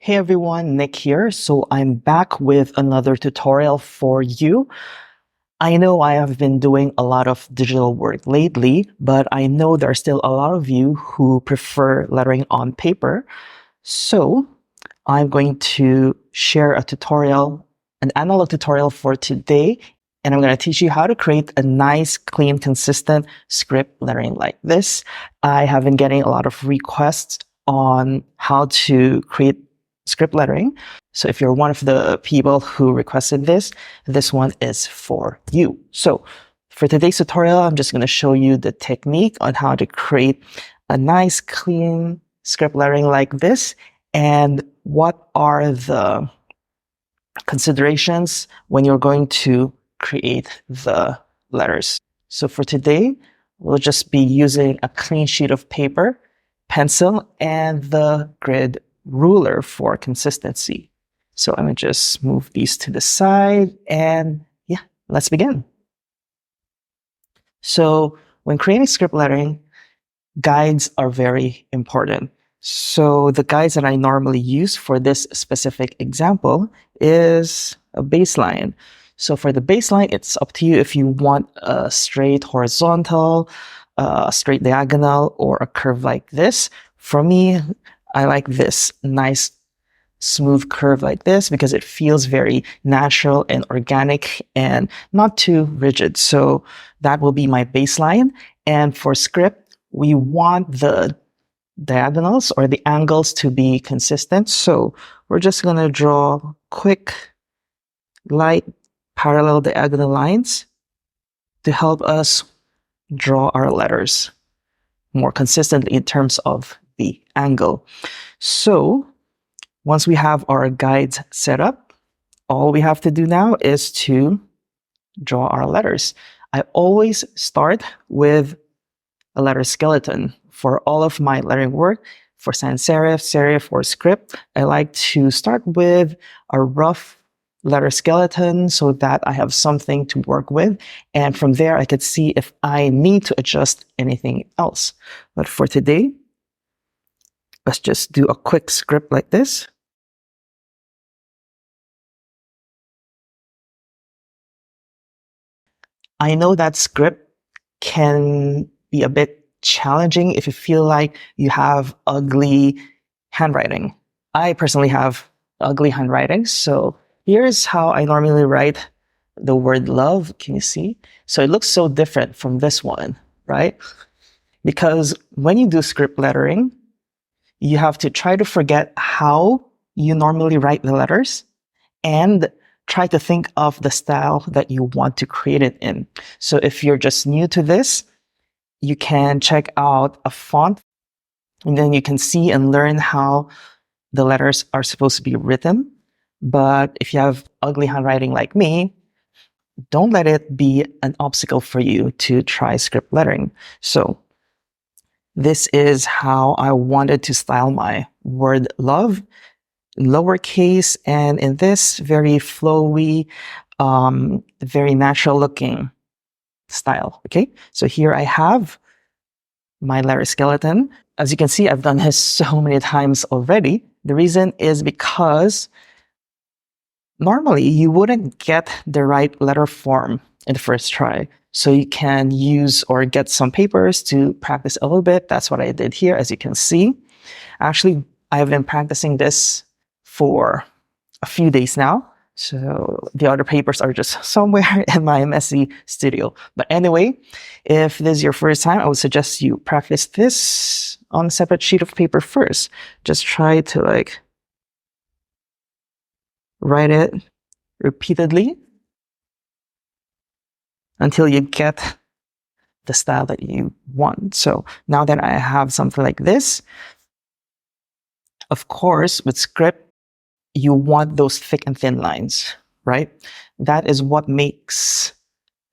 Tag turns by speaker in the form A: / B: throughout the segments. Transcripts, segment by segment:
A: Hey everyone, Nick here. So I'm back with another tutorial for you. I know I have been doing a lot of digital work lately, but I know there are still a lot of you who prefer lettering on paper. So I'm going to share a tutorial, an analog tutorial for today, and I'm going to teach you how to create a nice, clean, consistent script lettering like this. I have been getting a lot of requests on how to create script lettering. So if you're one of the people who requested this one is for you. So for today's tutorial, I'm just going to show you the technique on how to create a nice, clean script lettering like this, and what are the considerations when you're going to create the letters. So for today, we'll just be using a clean sheet of paper, pencil, and the grid ruler for consistency. So I'm going to just move these to the side, and yeah, let's begin. So when creating script lettering, guides are very important. So the guides that I normally use for this specific example is a baseline. So for the baseline, it's up to you if you want a straight horizontal, a straight diagonal, or a curve like this. For me, I like this nice smooth curve like this because it feels very natural and organic and not too rigid. So that will be my baseline. And for script, we want the diagonals or the angles to be consistent. So we're just going to draw quick, light, parallel diagonal lines to help us draw our letters more consistently in terms of the angle. So once we have our guides set up, all we have to do now is to draw our letters. I always start with a letter skeleton. For all of my lettering work, for sans serif, serif, or script, I like to start with a rough letter skeleton so that I have something to work with. And from there, I could see if I need to adjust anything else. But for today, let's just do a quick script like this. I know that script can be a bit challenging if you feel like you have ugly handwriting. I personally have ugly handwriting, so here's how I normally write the word love. Can you see? So it looks so different from this one, right? Because when you do script lettering, you have to try to forget how you normally write the letters and try to think of the style that you want to create it in. So if you're just new to this, you can check out a font, and then you can see and learn how the letters are supposed to be written. But if you have ugly handwriting like me, don't let it be an obstacle for you to try script lettering. So this is how I wanted to style my word love, lowercase, and in this very flowy, very natural looking style. Okay, so here I have my letter skeleton. As you can see, I've done this so many times already. The reason is because normally you wouldn't get the right letter form in the first try. So you can use or get some papers to practice a little bit. That's what I did here, as you can see. Actually, I've been practicing this for a few days now. So the other papers are just somewhere in my messy studio. But anyway, if this is your first time, I would suggest you practice this on a separate sheet of paper first. Just try to write it repeatedly until you get the style that you want. So now that I have something like this, of course, with script, you want those thick and thin lines, right? That is what makes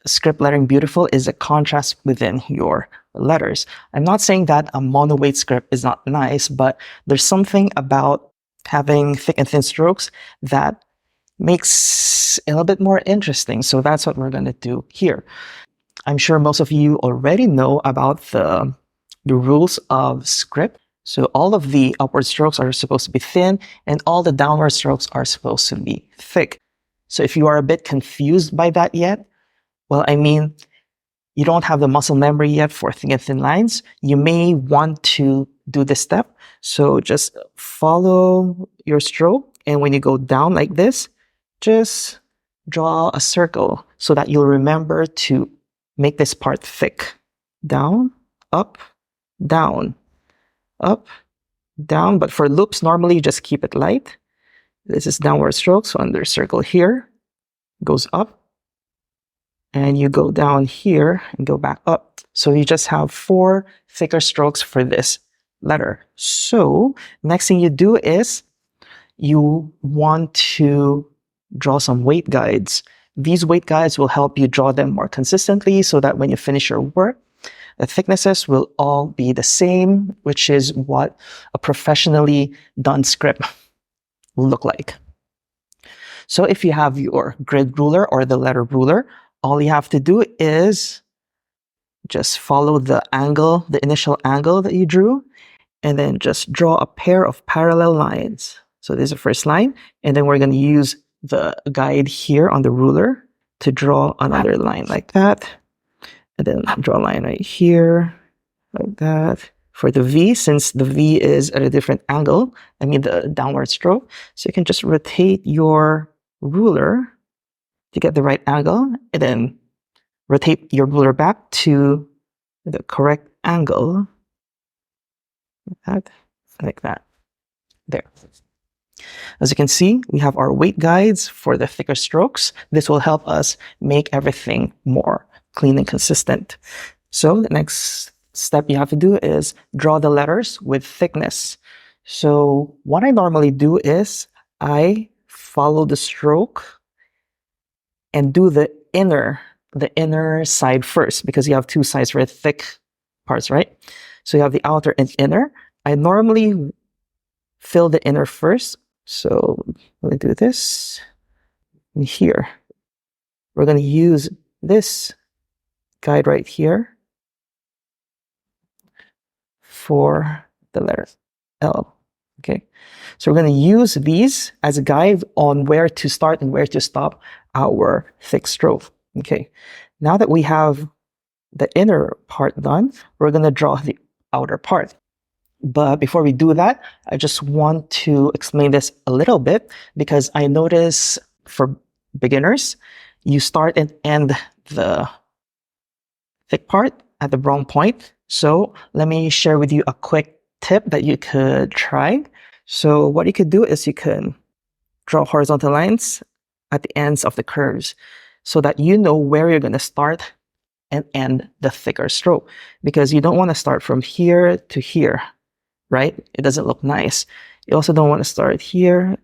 A: script lettering beautiful, is a contrast within your letters. I'm not saying that a mono-weight script is not nice, but there's something about having thick and thin strokes that makes it a little bit more interesting. So that's what we're going to do here. I'm sure most of you already know about the rules of script. So all of the upward strokes are supposed to be thin and all the downward strokes are supposed to be thick. So if you are a bit confused by that yet, well, I mean, you don't have the muscle memory yet for thick and thin lines, you may want to do this step. So just follow your stroke, and when you go down like this, just draw a circle so that you'll remember to make this part thick. Down, up, down, up, down. But for loops, normally just keep it light. This is downward stroke, so under circle here, goes up, and you go down here and go back up. So you just have 4 thicker strokes for this letter. So next thing you do is you want to draw some weight guides. These weight guides will help you draw them more consistently so that when you finish your work, the thicknesses will all be the same, which is what a professionally done script will look like. So if you have your grid ruler or the letter ruler, all you have to do is just follow the angle, the initial angle that you drew, and then just draw a pair of parallel lines. So this is the first line, and then we're going to use the guide here on the ruler to draw another line like that. And then draw a line right here, like that. For the V, since the V is at a different angle, I mean the downward stroke, so you can just rotate your ruler to get the right angle, and then rotate your ruler back to the correct angle, like that, there. As you can see, we have our weight guides for the thicker strokes. This will help us make everything more clean and consistent. So the next step you have to do is draw the letters with thickness. So what I normally do is I follow the stroke and do the inner side first, because you have 2 sides for thick parts, right? So you have the outer and inner. I normally fill the inner first. So let me do this. And here, we're going to use this guide right here for the letter L. Okay, so we're going to use these as a guide on where to start and where to stop our thick stroke. Okay, now that we have the inner part done, we're going to draw the outer part. But before we do that, I just want to explain this a little bit, because I notice for beginners, you start and end the thick part at the wrong point. So let me share with you a quick tip that you could try. So what you could do is you can draw horizontal lines at the ends of the curves so that you know where you're going to start and end the thicker stroke, because you don't want to start from here to here, right? It doesn't look nice. You also don't want to start here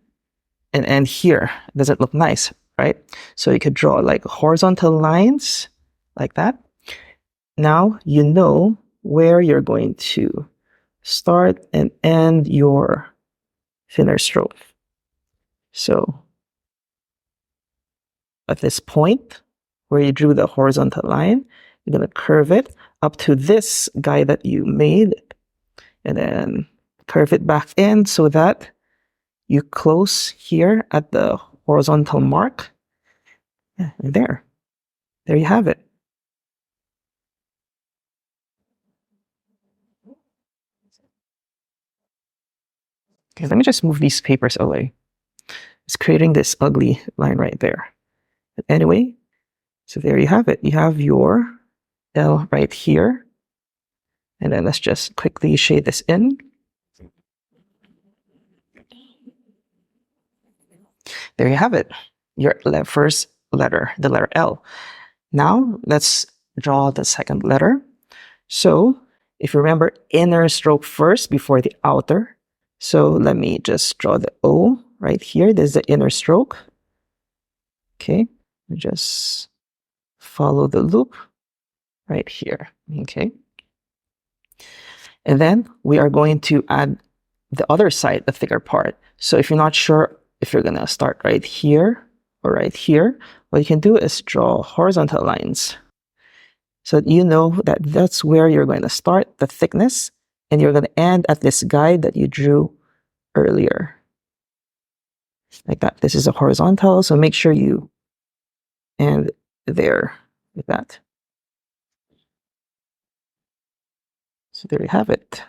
A: and end here. It doesn't look nice, right? So you could draw like horizontal lines like that. Now you know where you're going to start and end your thinner stroke. So at this point where you drew the horizontal line, you're going to curve it up to this guide that you made, and then curve it back in so that you close here at the horizontal mark. Yeah, and there you have it. Okay, let me just move these papers away. It's creating this ugly line right there. But anyway, so there you have it. You have your L right here. And then let's just quickly shade this in. There you have it. Your first letter, the letter L. Now let's draw the second letter. So if you remember, inner stroke first before the outer. So let me just draw the O right here. This is the inner stroke. Okay, just follow the loop right here. Okay. And then we are going to add the other side, the thicker part. So if you're not sure if you're going to start right here or right here, what you can do is draw horizontal lines so that you know that that's where you're going to start the thickness, And you're going to end at this guide that you drew earlier. Like that. This is a horizontal, so make sure you end there with that. So there you have it.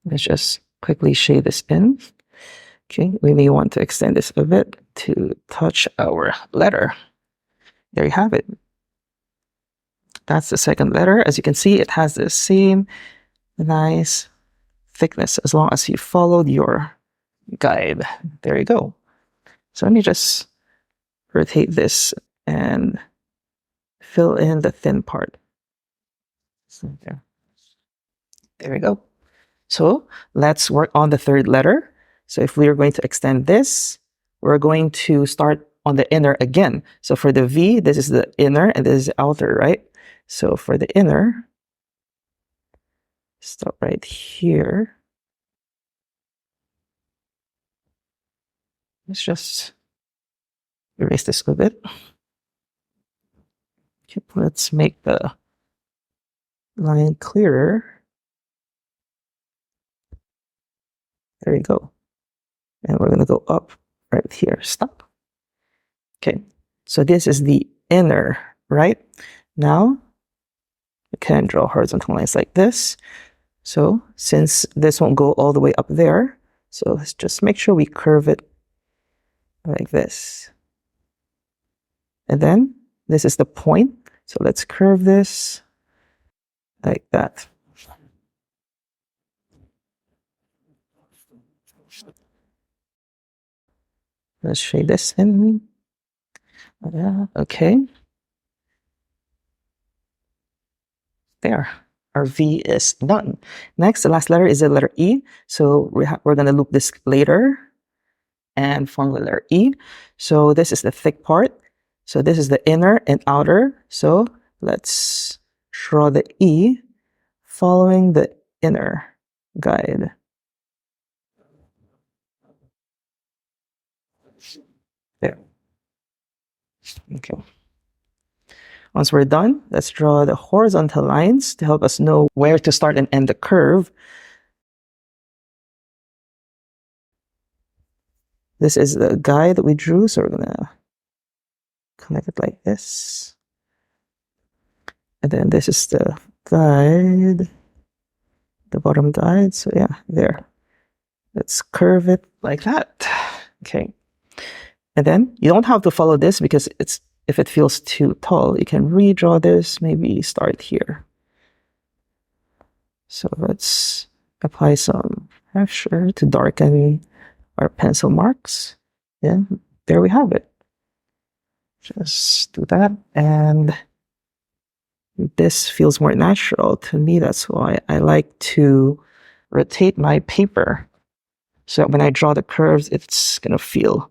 A: Let's just quickly shade this in. Okay, we may want to extend this a bit to touch our letter. There you have it. That's the second letter. As you can see, it has the same nice thickness as long as you followed your guide. There you go. So let me just rotate this and fill in the thin part. So there we go. So let's work on the third letter. So if we are going to extend this, we're going to start on the inner again. So for the V, this is the inner and this is the outer, right? So for the inner, stop right here. Let's just erase this a bit. Okay, let's make the line clearer. There you go. And we're going to go up right here. Stop. Okay, so this is the inner, right? Now, we can draw horizontal lines like this. So since this won't go all the way up there, so let's just make sure we curve it like this. And then this is the point. So let's curve this like that. Let's shade this in. Yeah, okay. There. Our V is done. Next, the last letter is the letter E. So we're going to loop this later and form the letter E. So this is the thick part. So this is the inner and outer. So let's draw the E following the inner guide. There. Okay. Once we're done, let's draw the horizontal lines to help us know where to start and end the curve. This is the guide that we drew, so we're gonna connect it like this. And then this is the guide, the bottom guide. So yeah, there. Let's curve it like that. Okay. And then you don't have to follow this because if it feels too tall, you can redraw this, maybe start here. So let's apply some pressure to darken our pencil marks. Yeah, there we have it. Just do that, and this feels more natural to me. That's why I like to rotate my paper. So when I draw the curves, it's gonna feel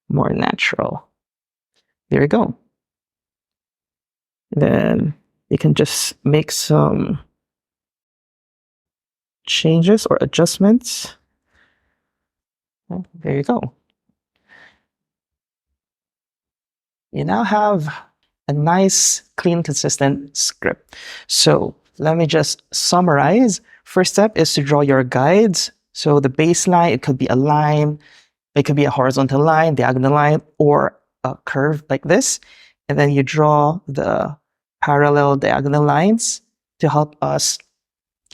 A: more natural. There you go. Then you can just make some changes or adjustments. There you go. You now have a nice, clean, consistent script. So let me just summarize. First step is to draw your guides. So the baseline, it could be a line, it could be a horizontal line, diagonal line, or a curve like this. And then you draw the parallel diagonal lines to help us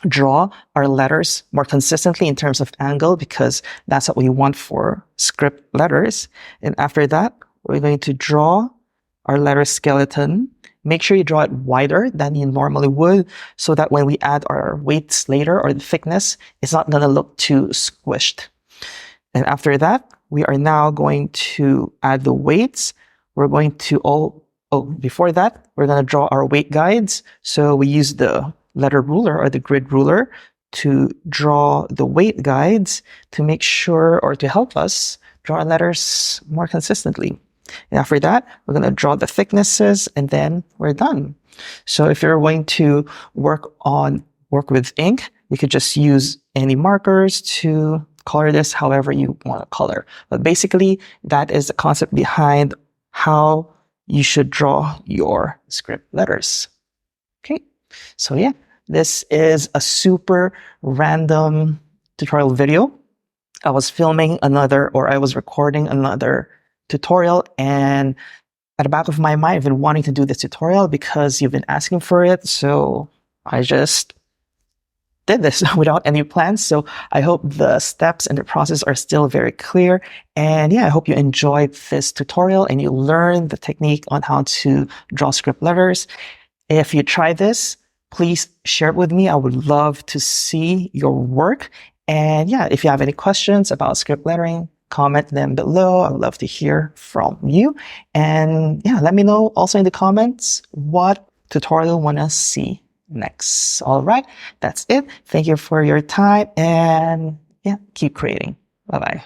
A: draw our letters more consistently in terms of angle, because that's what we want for script letters. And after that, we're going to draw our letter skeleton. Make sure you draw it wider than you normally would, so that when we add our weights later or the thickness, it's not going to look too squished. And after that, we are now going to add the weights. We're going to before that, we're going to draw our weight guides. So we use the letter ruler or the grid ruler to draw the weight guides to make sure, or to help us draw our letters more consistently. And after that, we're going to draw the thicknesses, and then we're done. So if you're going to work with ink, you could just use any markers to color this however you want to color. But basically, that is the concept behind how you should draw your script letters. Okay, so yeah, this is a super random tutorial video. I was filming another, or I was recording another tutorial, and at the back of my mind, I've been wanting to do this tutorial because you've been asking for it. So I just did this without any plans. So I hope the steps and the process are still very clear. And yeah, I hope you enjoyed this tutorial and you learned the technique on how to draw script letters. If you try this, please share it with me. I would love to see your work. And yeah, if you have any questions about script lettering, comment them below. I would love to hear from you. And yeah, let me know also in the comments what tutorial you want to see next. All right, that's it. Thank you for your time and yeah, keep creating. Bye bye.